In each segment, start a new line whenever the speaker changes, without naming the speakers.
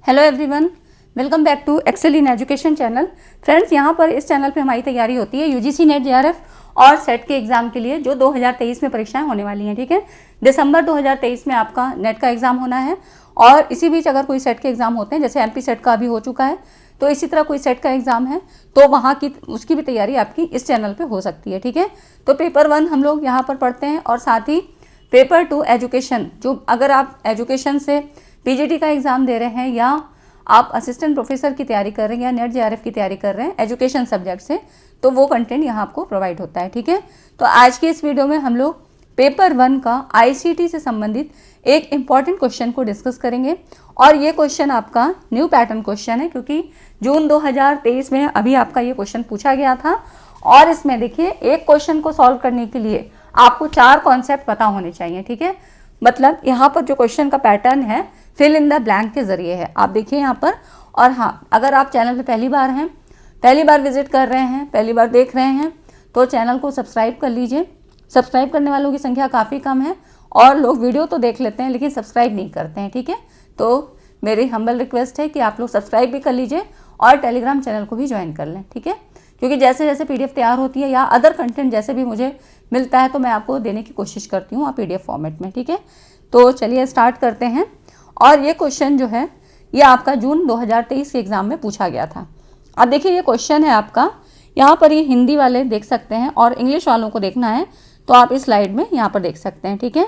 Hello everyone, welcome back to Excel in Education channel. Friends, यहाँ पर इस channel पे हमारी तैयारी होती है यूजीसी नेट जेआरएफ और सेट के एग्ज़ाम के लिए जो 2023 में परीक्षाएं होने वाली हैं। ठीक है, दिसंबर 2023 में आपका नेट का एग्ज़ाम होना है और इसी बीच अगर कोई सेट के एग्ज़ाम होते हैं, जैसे एमपी सेट का अभी हो चुका है, तो इसी तरह कोई सेट का एग्ज़ाम है तो वहाँ की उसकी भी तैयारी आपकी इस चैनल पर हो सकती है। ठीक है, तो पेपर 1 हम लोग यहाँ पर पढ़ते हैं और साथ ही पेपर 2 एजुकेशन, जो अगर आप एजुकेशन से पीजीटी का एग्ज़ाम दे रहे हैं या आप असिस्टेंट प्रोफेसर की तैयारी कर रहे हैं या नेट जेआरएफ की तैयारी कर रहे हैं एजुकेशन सब्जेक्ट से, तो वो कंटेंट यहाँ आपको प्रोवाइड होता है। ठीक है, तो आज की इस वीडियो में हम लोग पेपर 1 का आईसीटी से संबंधित एक इम्पॉर्टेंट क्वेश्चन को डिस्कस करेंगे और ये क्वेश्चन आपका न्यू पैटर्न क्वेश्चन है, क्योंकि जून 2023 में अभी आपका ये क्वेश्चन पूछा गया था और इसमें देखिए एक क्वेश्चन को सॉल्व करने के लिए आपको 4 कॉन्सेप्ट पता होने चाहिए। ठीक है, मतलब यहाँ पर जो क्वेश्चन का पैटर्न है फिल इन द ब्लैंक के जरिए है, आप देखिए यहाँ पर। और हाँ, अगर आप चैनल पे पहली बार हैं, पहली बार विजिट कर रहे हैं, पहली बार देख रहे हैं, तो चैनल को सब्सक्राइब कर लीजिए। सब्सक्राइब करने वालों की संख्या काफ़ी कम है और लोग वीडियो तो देख लेते हैं लेकिन सब्सक्राइब नहीं करते हैं। ठीक है, तो मेरी हम्बल रिक्वेस्ट है कि आप लोग सब्सक्राइब भी कर लीजिए और टेलीग्राम चैनल को भी ज्वाइन कर लें। ठीक है, क्योंकि जैसे जैसे पीडीएफ तैयार होती है या अदर कंटेंट जैसे भी मुझे मिलता है तो मैं आपको देने की कोशिश करती हूँ पीडीएफ फॉर्मेट में। ठीक है, तो चलिए स्टार्ट करते हैं। और ये क्वेश्चन जो है ये आपका जून 2023 के एग्ज़ाम में पूछा गया था। अब देखिए ये क्वेश्चन है आपका, यहाँ पर ये हिंदी वाले देख सकते हैं और इंग्लिश वालों को देखना है तो आप इस स्लाइड में यहाँ पर देख सकते हैं। ठीक है,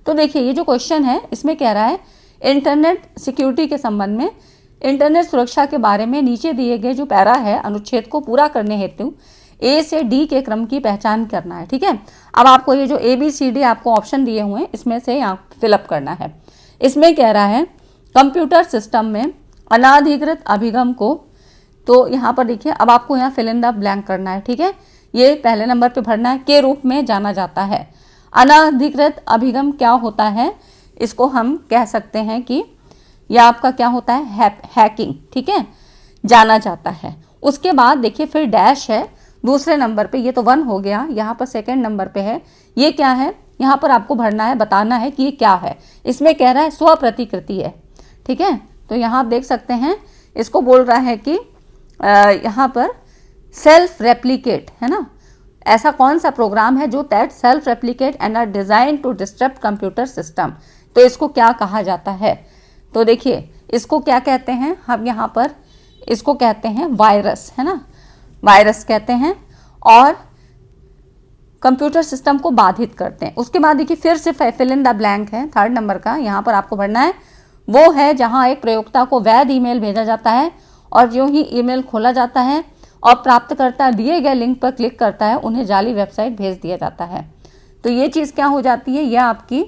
तो देखिए ये जो क्वेश्चन है इसमें कह रहा है इंटरनेट सिक्योरिटी के संबंध में, इंटरनेट सुरक्षा के बारे में नीचे दिए गए जो पैरा है अनुच्छेद को पूरा करने हेतु ए से डी के क्रम की पहचान करना है। ठीक है, अब आपको ये जो ABCD आपको ऑप्शन दिए हुए हैं इसमें से यहाँ फिलअप करना है। इसमें कह रहा है कंप्यूटर सिस्टम में अनाधिकृत अभिगम को, तो यहाँ पर देखिए अब आपको यहाँ फिल इन द ब्लैंक करना है। ठीक है, ये पहले नंबर पे भरना है, के रूप में जाना जाता है। अनाधिकृत अभिगम क्या होता है, इसको हम कह सकते हैं कि यह आपका क्या होता है, हैकिंग। ठीक है, जाना जाता है। उसके बाद देखिए फिर डैश है दूसरे नंबर पे, ये तो 1 हो गया। यहाँ पर सेकंड नंबर पे है, ये क्या है, यहाँ पर आपको भरना है, बताना है कि ये क्या है। इसमें कह रहा है स्व प्रतिकृति है। ठीक है, तो यहाँ आप देख सकते हैं इसको बोल रहा है कि यहाँ पर सेल्फ रेप्लिकेट है ना, ऐसा कौन सा प्रोग्राम है जो that self replicate and are design to disturb computer system, तो इसको क्या कहा जाता है। तो देखिए इसको क्या कहते हैं, हम यहाँ पर इसको कहते हैं वायरस, है ना, वायरस कहते हैं और कंप्यूटर सिस्टम को बाधित करते हैं। उसके बाद देखिए फिर से फिल इन द ब्लैंक है थर्ड नंबर का, यहाँ पर आपको भरना है वो है जहाँ एक प्रयोक्ता को वैध ईमेल भेजा जाता है और जो ही ईमेल खोला जाता है और प्राप्तकर्ता दिए गए लिंक पर क्लिक करता है उन्हें जाली वेबसाइट भेज दिया जाता है। तो ये चीज़ क्या हो जाती है, यह आपकी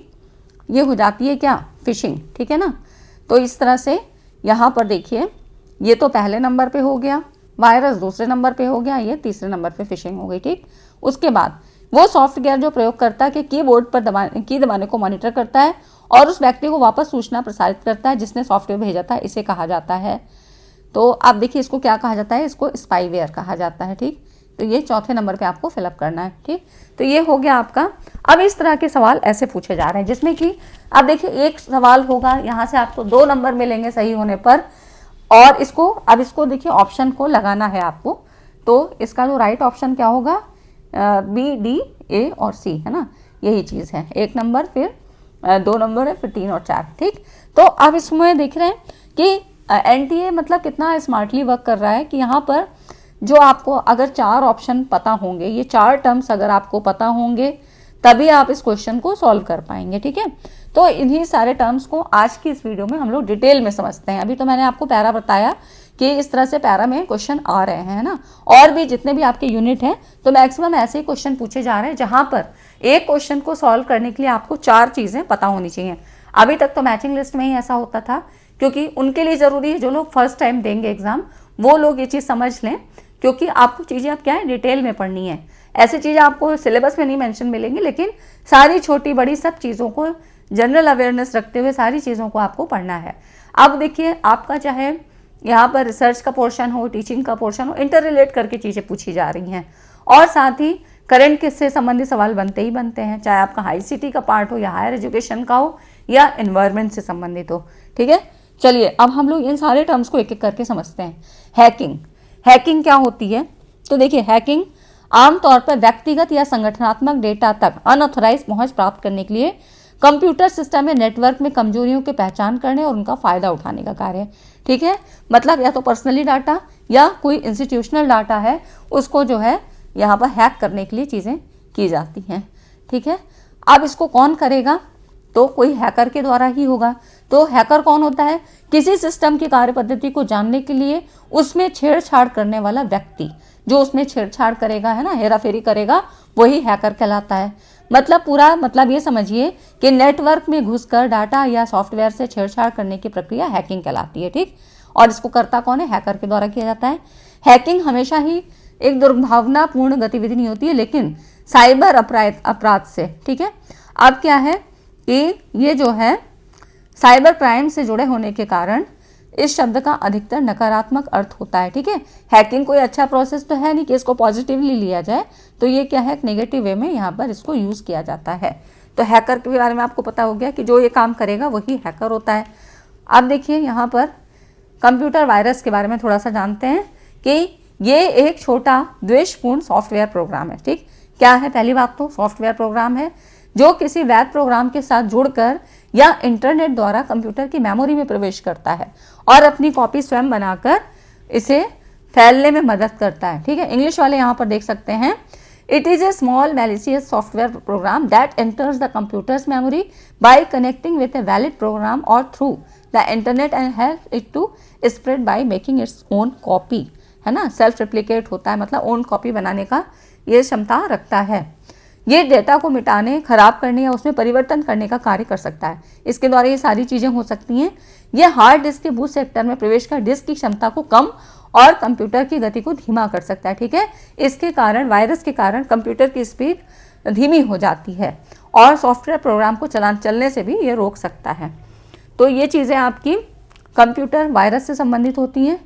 ये हो जाती है क्या, फिशिंग। ठीक है ना, तो इस तरह से यहाँ पर देखिए ये तो पहले नंबर पे हो गया, वायरस दूसरे नंबर पे हो गया, ये तीसरे नंबर पे फिशिंग हो गई। ठीक, उसके बाद वो सॉफ्टवेयर जो प्रयोगकर्ता के कीबोर्ड पर की दबाने को मॉनिटर करता है और उस व्यक्ति को वापस सूचना प्रसारित करता है जिसने सॉफ्टवेयर भेजा था, इसे कहा जाता है। तो आप देखिए इसको क्या कहा जाता है, इसको स्पाईवेयर कहा जाता है। ठीक, तो ये चौथे नंबर पे आपको फिलअप करना है। ठीक, तो ये हो गया आपका। अब इस तरह के सवाल ऐसे पूछे जा रहे हैं जिसमें कि आप देखिए एक सवाल होगा, यहाँ से आपको 2 नंबर मिलेंगे सही होने पर, और इसको देखिए ऑप्शन को लगाना है आपको। तो इसका जो राइट ऑप्शन क्या होगा, B, D, A और C, है ना, यही चीज़ है। 1 नंबर, फिर 2 नंबर है, फिर 3 और 4। ठीक, तो अब इसमें देख रहे हैं कि NTA मतलब कितना स्मार्टली वर्क कर रहा है कि यहाँ पर जो आपको अगर 4 ऑप्शन पता होंगे, ये 4 टर्म्स अगर आपको पता होंगे तभी आप इस क्वेश्चन को सॉल्व कर पाएंगे। ठीक है, तो इन्हीं सारे टर्म्स को आज की इस वीडियो में हम लोग डिटेल में समझते हैं। अभी तो मैंने आपको पैरा बताया कि इस तरह से पैरा में क्वेश्चन आ रहे हैं ना, और भी जितने भी आपके यूनिट हैं तो मैक्सिमम ऐसे ही क्वेश्चन पूछे जा रहे हैं जहां पर एक क्वेश्चन को सॉल्व करने के लिए आपको 4 चीज़ें पता होनी चाहिए। अभी तक तो मैचिंग लिस्ट में ही ऐसा होता था, क्योंकि उनके लिए ज़रूरी है जो लोग फर्स्ट टाइम देंगे एग्जाम वो लोग ये चीज़ समझ लें, क्योंकि आपको चीज़ें अब क्या है डिटेल में पढ़नी है। ऐसी चीज़ें आपको सिलेबस में नहीं मेंशन मिलेंगी, लेकिन सारी छोटी बड़ी सब चीज़ों को जनरल अवेयरनेस रखते हुए सारी चीज़ों को आपको पढ़ना है। अब देखिए आपका चाहे यहाँ पर रिसर्च का पोर्शन हो, टीचिंग का पोर्शन हो, इंटर रिलेट करके चीज़ें पूछी जा रही हैं और साथ ही करंट से संबंधित सवाल बनते ही बनते हैं, चाहे आपका ICT का पार्ट हो या हायर एजुकेशन का हो या एनवायरनमेंट से संबंधित हो। ठीक है, चलिए अब हम लोग इन सारे टर्म्स को एक एक करके समझते हैं। हैकिंग, हैकिंग क्या होती है? तो देखिए, हैकिंग आमतौर पर व्यक्तिगत या संगठनात्मक डेटा तक अनऑथराइज पहुंच प्राप्त करने के लिए कंप्यूटर सिस्टम या नेटवर्क में कमजोरियों की पहचान करने और उनका फायदा उठाने का कार्य है। ठीक है, मतलब या तो पर्सनली डाटा या कोई इंस्टीट्यूशनल डाटा है, उसको जो है यहाँ पर हैक करने के लिए चीज़ें की जाती हैं। ठीक है, अब इसको कौन करेगा? तो कोई हैकर के द्वारा ही होगा। तो हैकर कौन होता है? किसी सिस्टम की कार्य पद्धति को जानने के लिए उसमें छेड़छाड़ करने वाला व्यक्ति, जो उसमें छेड़छाड़ करेगा, है ना, हेराफेरी करेगा, वही हैकर कहलाता है। मतलब पूरा मतलब ये समझिए कि नेटवर्क में घुसकर डाटा या सॉफ्टवेयर से छेड़छाड़ करने की प्रक्रिया हैकिंग कहलाती है। ठीक, और इसको करता कौन है? हैकर के द्वारा किया जाता है। हैकिंग हमेशा ही एक दुर्भावनापूर्ण गतिविधि नहीं होती है, लेकिन साइबर अपराध से, ठीक है, अब क्या है कि ये जो है साइबर क्राइम से जुड़े होने के कारण इस शब्द का अधिकतर नकारात्मक अर्थ होता है। ठीक है, हैकिंग कोई अच्छा प्रोसेस तो है नहीं कि इसको पॉजिटिवली लिया जाए, तो ये क्या है, नेगेटिव वे में यहाँ पर इसको यूज़ किया जाता है। तो हैकर के बारे में आपको पता हो गया कि जो ये काम करेगा वही हैकर होता है। अब देखिए यहाँ पर कंप्यूटर वायरस के बारे में थोड़ा सा जानते हैं कि ये एक छोटा द्वेषपूर्ण सॉफ्टवेयर प्रोग्राम है। ठीक, क्या है? पहली बात तो सॉफ्टवेयर प्रोग्राम है जो किसी वैध प्रोग्राम के साथ जुड़कर या इंटरनेट द्वारा कंप्यूटर की मेमोरी में प्रवेश करता है और अपनी कॉपी स्वयं बनाकर इसे फैलने में मदद करता है। ठीक है, इंग्लिश वाले यहाँ पर देख सकते हैं, it is a small malicious software program that enters the computer's memory by connecting with a valid program और through the internet and help it to spread by making its own copy, है ना, self replicate होता है, मतलब own copy बनाने का ये क्षमता रखता है। ये डेटा को मिटाने, खराब करने या उसमें परिवर्तन करने का कार्य कर सकता है। इसके द्वारा ये सारी चीज़ें हो सकती हैं। ये हार्ड डिस्क के बूट सेक्टर में प्रवेश कर डिस्क की क्षमता को कम और कंप्यूटर की गति को धीमा कर सकता है। ठीक है, इसके कारण, वायरस के कारण कंप्यूटर की स्पीड धीमी हो जाती है और सॉफ्टवेयर प्रोग्राम को चलने से भी ये रोक सकता है। तो ये चीज़ें आपकी कंप्यूटर वायरस से संबंधित होती हैं।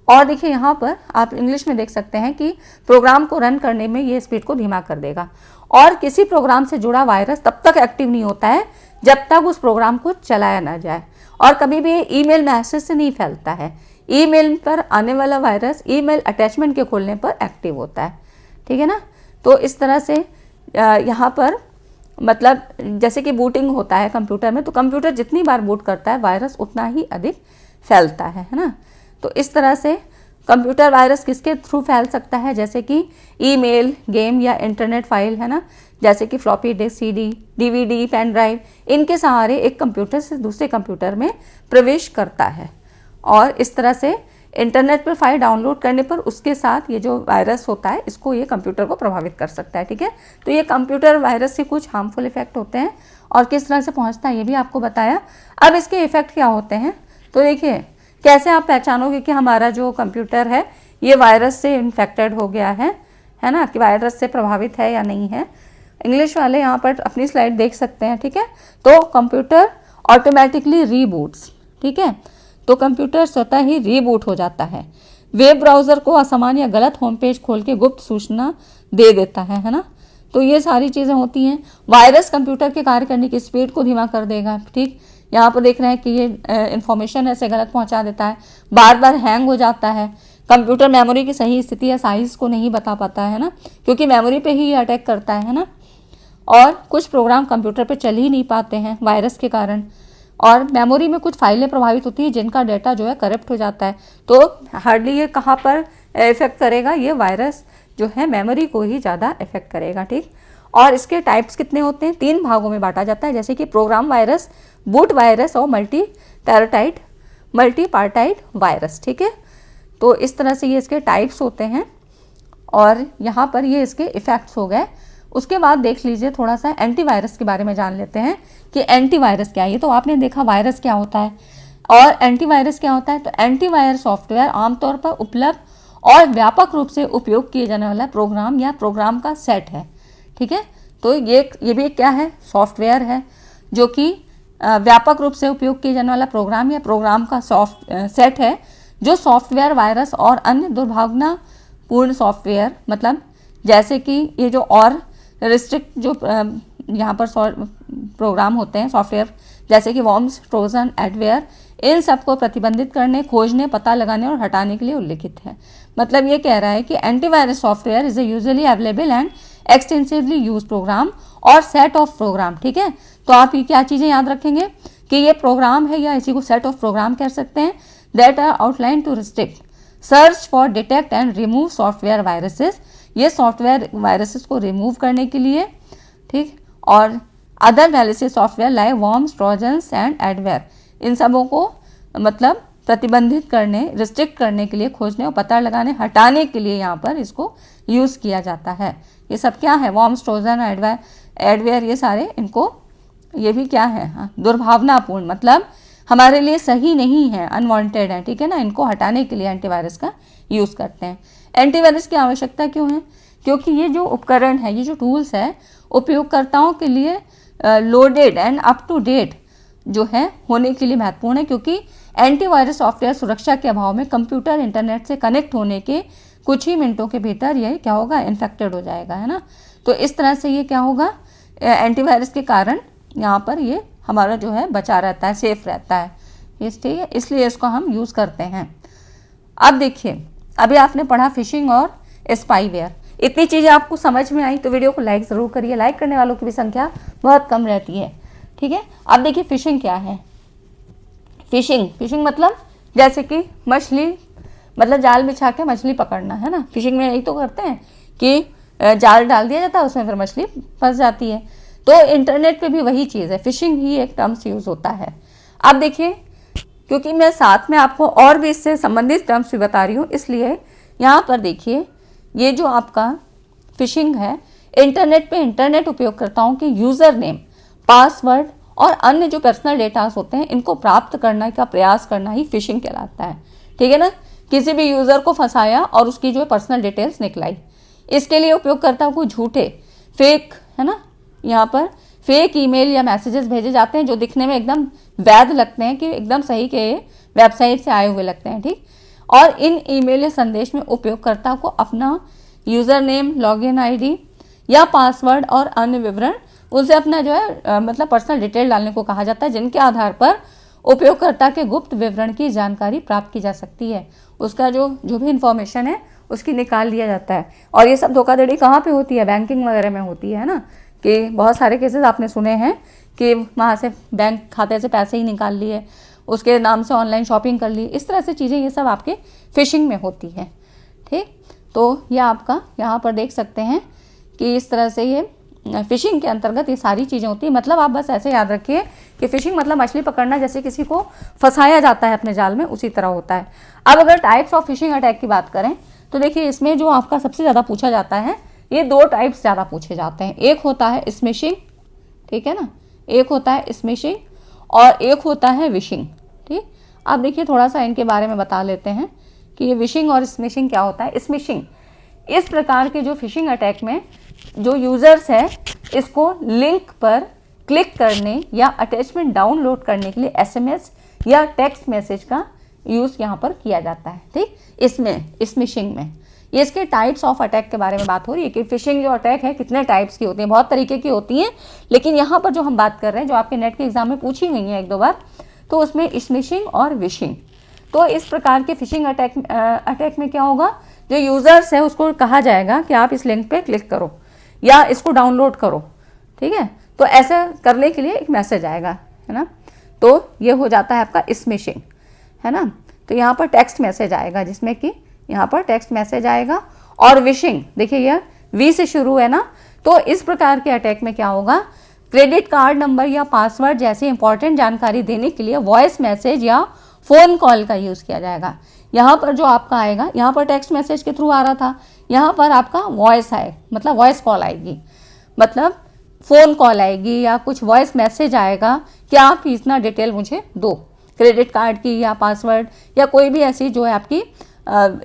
और देखिए यहाँ पर आप इंग्लिश में देख सकते हैं कि प्रोग्राम को रन करने में ये स्पीड को धीमा कर देगा और किसी प्रोग्राम से जुड़ा वायरस तब तक एक्टिव नहीं होता है जब तक उस प्रोग्राम को चलाया ना जाए, और कभी भी ईमेल मैसेज से नहीं फैलता है। ईमेल पर आने वाला वायरस ईमेल अटैचमेंट के खोलने पर एक्टिव होता है। ठीक है ना, तो इस तरह से यहाँ पर मतलब जैसे कि बूटिंग होता है कंप्यूटर में, तो कंप्यूटर जितनी बार बूट करता है वायरस उतना ही अधिक फैलता है ना। तो इस तरह से कंप्यूटर वायरस किसके थ्रू फैल सकता है? जैसे कि ईमेल, गेम या इंटरनेट फाइल, है ना, जैसे कि floppy disk, CD, DVD, pen drive, इनके सहारे एक कंप्यूटर से दूसरे कंप्यूटर में प्रवेश करता है और इस तरह से इंटरनेट पर फाइल डाउनलोड करने पर उसके साथ ये जो वायरस होता है इसको ये कंप्यूटर को प्रभावित कर सकता है। ठीक है, तो ये कंप्यूटर वायरस से कुछ हार्मफुल इफेक्ट होते हैं और किस तरह से पहुँचता है ये भी आपको बताया। अब इसके इफेक्ट क्या होते हैं, तो देखिए कैसे आप पहचानोगे कि हमारा जो कंप्यूटर है ये वायरस से इन्फेक्टेड हो गया है ना, कि वायरस से प्रभावित है या नहीं है। इंग्लिश वाले यहाँ पर अपनी स्लाइड देख सकते हैं। ठीक है, तो कंप्यूटर ऑटोमेटिकली रीबूट्स। ठीक है, तो कंप्यूटर स्वतः ही रीबूट हो जाता है। वेब ब्राउज़र को असामान्य या गलत होम पेज खोल के गुप्त सूचना दे देता है ना। तो ये सारी चीज़ें होती हैं। वायरस कंप्यूटर के कार्य करने की स्पीड को धीमा कर देगा। ठीक, यहाँ पर देख रहे हैं कि ये इन्फॉर्मेशन ऐसे गलत पहुँचा देता है, बार बार हैंग हो जाता है, कंप्यूटर मेमोरी की सही स्थिति या साइज़ को नहीं बता पाता है ना, क्योंकि मेमोरी पे ही ये अटैक करता है ना। और कुछ प्रोग्राम कंप्यूटर पे चल ही नहीं पाते हैं वायरस के कारण, और मेमोरी में कुछ फाइलें प्रभावित होती हैं जिनका डाटा जो है करप्ट हो जाता है। तो हार्डली ये कहाँ पर इफेक्ट करेगा, ये वायरस जो है मेमोरी को ही ज़्यादा इफेक्ट करेगा। ठीक, और इसके टाइप्स कितने होते हैं? 3 भागों में बांटा जाता है, जैसे कि प्रोग्राम वायरस, बूट वायरस और मल्टीपार्टाइड वायरस। ठीक है, तो इस तरह से ये इसके टाइप्स होते हैं और यहाँ पर ये इसके इफ़ेक्ट्स हो गए। उसके बाद देख लीजिए थोड़ा सा एंटीवायरस के बारे में जान लेते हैं कि एंटीवायरस क्या है। ये तो आपने देखा वायरस क्या होता है और एंटीवायरस क्या होता है। तो एंटीवायरस सॉफ्टवेयर आमतौर पर उपलब्ध और व्यापक रूप से उपयोग किए जाने वाला प्रोग्राम या प्रोग्राम का सेट है। ठीक है, तो ये भी क्या है? सॉफ्टवेयर है जो कि व्यापक रूप से उपयोग किए जाने वाला प्रोग्राम या प्रोग्राम का सेट है जो सॉफ्टवेयर वायरस और अन्य दुर्भावनापूर्ण सॉफ्टवेयर, मतलब जैसे कि ये जो और रिस्ट्रिक्ट जो यहाँ पर प्रोग्राम होते हैं सॉफ्टवेयर, जैसे कि वॉर्म्स, ट्रोजन, एडवेयर, इन सबको प्रतिबंधित करने, खोजने, पता लगाने और हटाने के लिए उल्लिखित है। मतलब ये कह रहा है कि antivirus software is a usually available and extensively use program और सेट ऑफ प्रोग्राम। ठीक है, तो आप ये क्या चीज़ें याद रखेंगे कि ये प्रोग्राम है या इसी को सेट ऑफ प्रोग्राम कह सकते हैं, that are outline to restrict search for detect and remove software viruses. ये सॉफ्टवेयर वायरसेस को रिमूव करने के लिए, ठीक, और other malicious software like worms, trojans and adware, इन सबों को मतलब प्रतिबंधित करने, रिस्ट्रिक्ट करने के लिए, खोजने और पता लगाने, हटाने के लिए यहाँ पर इसको यूज़ किया जाता है। ये सब क्या है, वर्म्स, ट्रोजन, एडवेयर, ये सारे इनको, ये भी क्या है, हाँ, दुर्भावनापूर्ण, मतलब हमारे लिए सही नहीं है, अनवांटेड है। ठीक है ना, इनको हटाने के लिए एंटीवायरस का यूज़ करते हैं। एंटीवायरस की आवश्यकता क्यों है? क्योंकि ये जो उपकरण है, ये जो टूल्स है, उपयोगकर्ताओं के लिए loaded and up to date जो है होने के लिए महत्वपूर्ण है, क्योंकि एंटीवायरस सॉफ्टवेयर सुरक्षा के अभाव में कंप्यूटर इंटरनेट से कनेक्ट होने के कुछ ही मिनटों के भीतर ये क्या होगा, इन्फेक्टेड हो जाएगा, है ना। तो इस तरह से ये क्या होगा, एंटीवायरस के कारण यहाँ पर ये हमारा जो है बचा रहता है, सेफ रहता है, इसलिए इसको हम यूज़ करते हैं। अब देखिए, अभी आपने पढ़ा फिशिंग और स्पाईवेयर, इतनी चीज़ें आपको समझ में आई तो वीडियो को लाइक ज़रूर करिए। लाइक करने वालों की भी संख्या बहुत कम रहती है। ठीक है, अब देखिए फिशिंग क्या है। फिशिंग मतलब जैसे कि मछली, मतलब जाल बिछा के मछली पकड़ना, है ना। फिशिंग में यही तो करते हैं कि जाल डाल दिया जाता है, उसमें फिर मछली फंस जाती है। तो इंटरनेट पे भी वही चीज़ है, फिशिंग ही एक टर्म्स यूज़ होता है। अब देखिए, क्योंकि मैं साथ में आपको और भी इससे संबंधित टर्म्स भी बता रही हूँ, इसलिए यहाँ पर देखिए, ये जो आपका फिशिंग है, इंटरनेट पे इंटरनेट उपयोगकर्ताओं के यूज़र नेम, पासवर्ड और अन्य जो पर्सनल डेटास होते हैं, इनको प्राप्त करने का प्रयास करना ही फिशिंग कहलाता है। ठीक है ना, किसी भी यूज़र को फंसाया और उसकी जो पर्सनल डिटेल्स निकलाई, इसके लिए उपयोगकर्ता को झूठे, फेक, है ना, यहाँ पर फेक ईमेल या मैसेजेस भेजे जाते हैं जो दिखने में एकदम वैध लगते हैं, कि एकदम सही के वेबसाइट से आए हुए लगते हैं। ठीक, और इन ईमेल या संदेश में उपयोगकर्ता को अपना यूज़र नेम, लॉगिन आईडी या पासवर्ड और अन्य विवरण, उनसे अपना जो है मतलब पर्सनल डिटेल डालने को कहा जाता है, जिनके आधार पर उपयोगकर्ता के गुप्त विवरण की जानकारी प्राप्त की जा सकती है। उसका जो भी इंफॉर्मेशन है उसकी निकाल लिया जाता है। और ये सब धोखाधड़ी कहाँ पे होती है, बैंकिंग वगैरह में होती है ना, कि बहुत सारे केसेस आपने सुने हैं कि वहाँ से बैंक खाते से पैसे ही निकाल लिए, उसके नाम से ऑनलाइन शॉपिंग कर ली, इस तरह से चीज़ें ये सब आपके फिशिंग में होती है। ठीक, तो ये आपका यहाँ पर देख सकते हैं कि इस तरह से ये फिशिंग के अंतर्गत ये सारी चीज़ें होती हैं। मतलब आप बस ऐसे याद रखिए कि फिशिंग मतलब मछली पकड़ना, जैसे किसी को फंसाया जाता है अपने जाल में, उसी तरह होता है। अब अगर टाइप्स ऑफ फिशिंग अटैक की बात करें तो देखिए, इसमें जो आपका सबसे ज़्यादा पूछा जाता है, ये दो टाइप्स ज़्यादा पूछे जाते हैं। एक होता है स्मिशिंग, ठीक है ना, एक होता है स्मिशिंग और एक होता है विशिंग। ठीक, अब देखिए थोड़ा सा इनके बारे में बता लेते हैं कि ये विशिंग और स्मिशिंग क्या होता है। स्मिशिंग, इस प्रकार के जो फिशिंग अटैक में जो यूज़र्स है, इसको लिंक पर क्लिक करने या अटैचमेंट डाउनलोड करने के लिए एसएमएस या टेक्स्ट मैसेज का यूज़ यहाँ पर किया जाता है। ठीक, इसमें स्मिशिंग में ये इसके टाइप्स ऑफ अटैक के बारे में बात हो रही है कि फिशिंग जो अटैक है कितने टाइप्स की होती हैं, बहुत तरीके की होती हैं, लेकिन यहाँ पर जो हम बात कर रहे हैं, जो आपके नेट के एग्जाम में पूछी गई है एक दो बार, तो उसमें स्मिशिंग और विशिंग। तो इस प्रकार के फिशिंग अटैक में क्या होगा, जो यूज़र्स है उसको कहा जाएगा कि आप इस लिंक पे क्लिक करो या इसको डाउनलोड करो। ठीक है, तो ऐसा करने के लिए एक मैसेज आएगा, है ना, तो ये हो जाता है आपका स्मिशिंग, है ना। तो यहाँ पर टेक्स्ट मैसेज आएगा, जिसमें कि यहाँ पर टेक्स्ट मैसेज आएगा। और विशिंग, देखिए यह वी से शुरू है ना, तो इस प्रकार के अटैक में क्या होगा, क्रेडिट कार्ड नंबर या पासवर्ड जैसी इंपॉर्टेंट जानकारी देने के लिए वॉइस मैसेज या फ़ोन कॉल का यूज़ किया जाएगा। यहाँ पर जो आपका आएगा, यहाँ पर टेक्स्ट मैसेज के थ्रू आ रहा था, यहाँ पर आपका वॉइस आए, मतलब वॉइस कॉल आएगी, मतलब फ़ोन कॉल आएगी या कुछ वॉइस मैसेज आएगा कि आप इतना डिटेल मुझे दो, क्रेडिट कार्ड की या पासवर्ड या कोई भी ऐसी जो है आपकी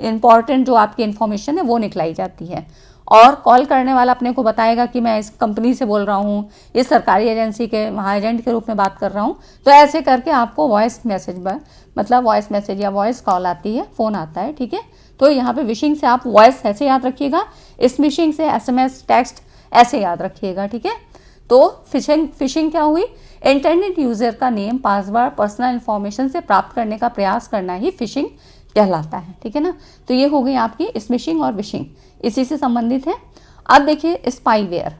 इम्पॉर्टेंट जो आपकी इन्फॉर्मेशन है वो निकलाई जाती है। और कॉल करने वाला अपने को बताएगा कि मैं इस कंपनी से बोल रहा हूँ, इस सरकारी एजेंसी के वहाँ एजेंट के रूप में बात कर रहा हूँ। तो ऐसे करके आपको वॉइस मैसेज मतलब वॉइस मैसेज या वॉइस कॉल आती है, फ़ोन आता है। ठीक है, तो यहाँ पे विशिंग से आप वॉइस ऐसे याद रखिएगा, स्मिशिंग से एसएमएस टेक्स्ट ऐसे याद रखिएगा। ठीक है, तो फिशिंग क्या हुई, इंटरनेट यूज़र का नेम, पासवर्ड, पर्सनल इन्फॉर्मेशन से प्राप्त करने का प्रयास करना ही फिशिंग कहलाता है। ठीक है ना। तो ये हो गई आपकी स्मिशिंग और विशिंग, इसी से संबंधित है। अब देखिए स्पाईवेयर।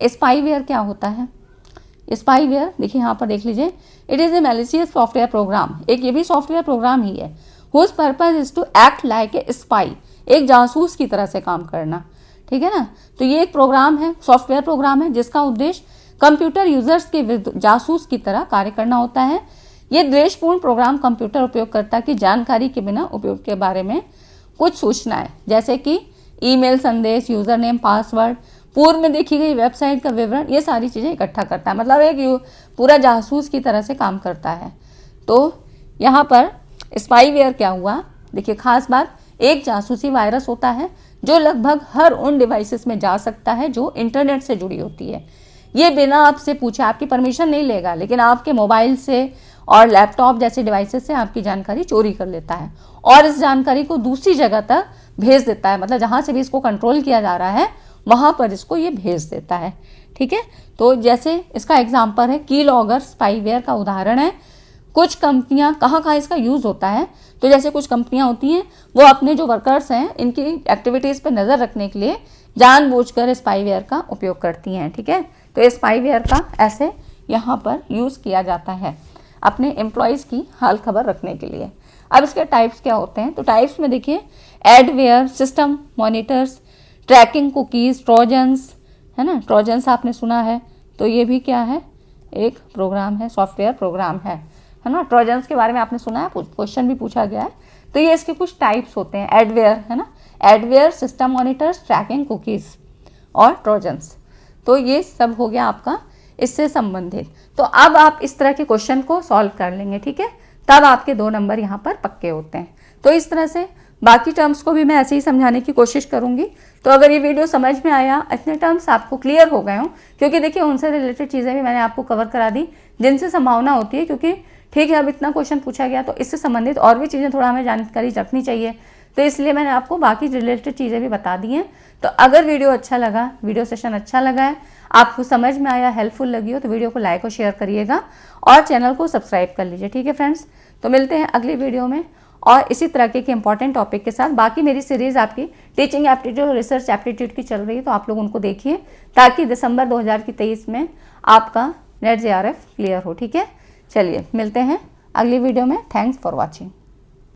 स्पाईवेयर क्या होता है? स्पाईवेयर देखिए यहाँ पर देख लीजिए, it is a malicious software program, एक ये भी सॉफ्टवेयर प्रोग्राम ही है। Whose purpose is to act like a spy, एक जासूस की तरह से काम करना। ठीक है ना। तो ये एक प्रोग्राम है, सॉफ्टवेयर प्रोग्राम है, जिसका उद्देश्य कंप्यूटर यूजर्स के विरुद्ध जासूस की तरह कार्य करना होता है। ये द्वेषपूर्ण प्रोग्राम कंप्यूटर उपयोगकर्ता की जानकारी के बिना उपयोग के बारे में कुछ सूचनाएं, जैसे कि ईमेल संदेश, यूजर नेम, पासवर्ड, पूर्व में देखी गई वेबसाइट का विवरण, ये सारी चीज़ें इकट्ठा करता है। मतलब एक पूरा जासूस की तरह से काम करता है। तो यहाँ पर स्पाईवेयर क्या हुआ, देखिए खास बात, एक जासूसी वायरस होता है जो लगभग हर उन डिवाइसेस में जा सकता है जो इंटरनेट से जुड़ी होती है। ये बिना आपसे पूछे, आपकी परमिशन नहीं लेगा, लेकिन आपके मोबाइल से और लैपटॉप जैसे डिवाइसेस से आपकी जानकारी चोरी कर लेता है और इस जानकारी को दूसरी जगह तक भेज देता है। मतलब जहाँ से भी इसको कंट्रोल किया जा रहा है वहाँ पर इसको ये भेज देता है। ठीक है। तो जैसे इसका एग्जाम्पल है कीलॉगर, स्पाईवेयर का उदाहरण है। कुछ कंपनियां, कहाँ इसका यूज़ होता है, तो जैसे कुछ कंपनियां होती हैं वो अपने जो वर्कर्स हैं इनकी एक्टिविटीज़ पे नज़र रखने के लिए जानबूझकर स्पाईवेयर का उपयोग करती हैं। ठीक है। तो स्पाईवेयर का ऐसे यहाँ पर यूज़ किया जाता है अपने एम्प्लॉयज़ की हाल खबर रखने के लिए। अब इसके टाइप्स क्या होते हैं, तो टाइप्स में देखिए adware, system monitors, tracking cookies, trojans, है ना। ट्रोजन्स आपने सुना है, तो ये भी क्या है, एक प्रोग्राम है, सॉफ्टवेयर प्रोग्राम है ना। ट्रोजन्स के बारे में आपने सुना है, क्वेश्चन भी पूछा गया है। तो ये इसके कुछ टाइप्स होते हैं, एडवेयर, है ना, adware, system monitors, tracking cookies और ट्रोजन्स। तो ये सब हो गया आपका इससे संबंधित। तो अब आप इस तरह के क्वेश्चन को सॉल्व कर लेंगे। ठीक है। तब आपके 2 नंबर यहाँ पर पक्के होते हैं। तो इस तरह से बाकी टर्म्स को भी मैं ऐसे ही समझाने की कोशिश करूँगी। तो अगर ये वीडियो समझ में आया, इतने टर्म्स आपको क्लियर हो गए हों, क्योंकि देखिए उनसे रिलेटेड चीज़ें भी मैंने आपको कवर करा दी जिनसे संभावना होती है, क्योंकि ठीक है अब इतना क्वेश्चन पूछा गया तो इससे संबंधित और भी चीज़ें थोड़ा हमें जानकारी रखनी चाहिए, तो इसलिए मैंने आपको बाकी रिलेटेड चीज़ें भी बता दी हैं। तो अगर वीडियो अच्छा लगा, वीडियो सेशन अच्छा लगा है, आपको समझ में आया, हेल्पफुल लगी हो, तो वीडियो को लाइक और शेयर करिएगा और चैनल को सब्सक्राइब कर लीजिए। ठीक है फ्रेंड्स। तो मिलते हैं अगली वीडियो में और इसी तरह के इंपॉर्टेंट टॉपिक के साथ। बाकी मेरी सीरीज़ आपकी टीचिंग एप्टीट्यूड और रिसर्च एप्टीट्यूड की चल रही है, तो आप लोग उनको देखिए ताकि दिसंबर 2023 में आपका नेट JRF क्लियर हो। ठीक है। चलिए मिलते हैं अगली वीडियो में। Thanks for watching.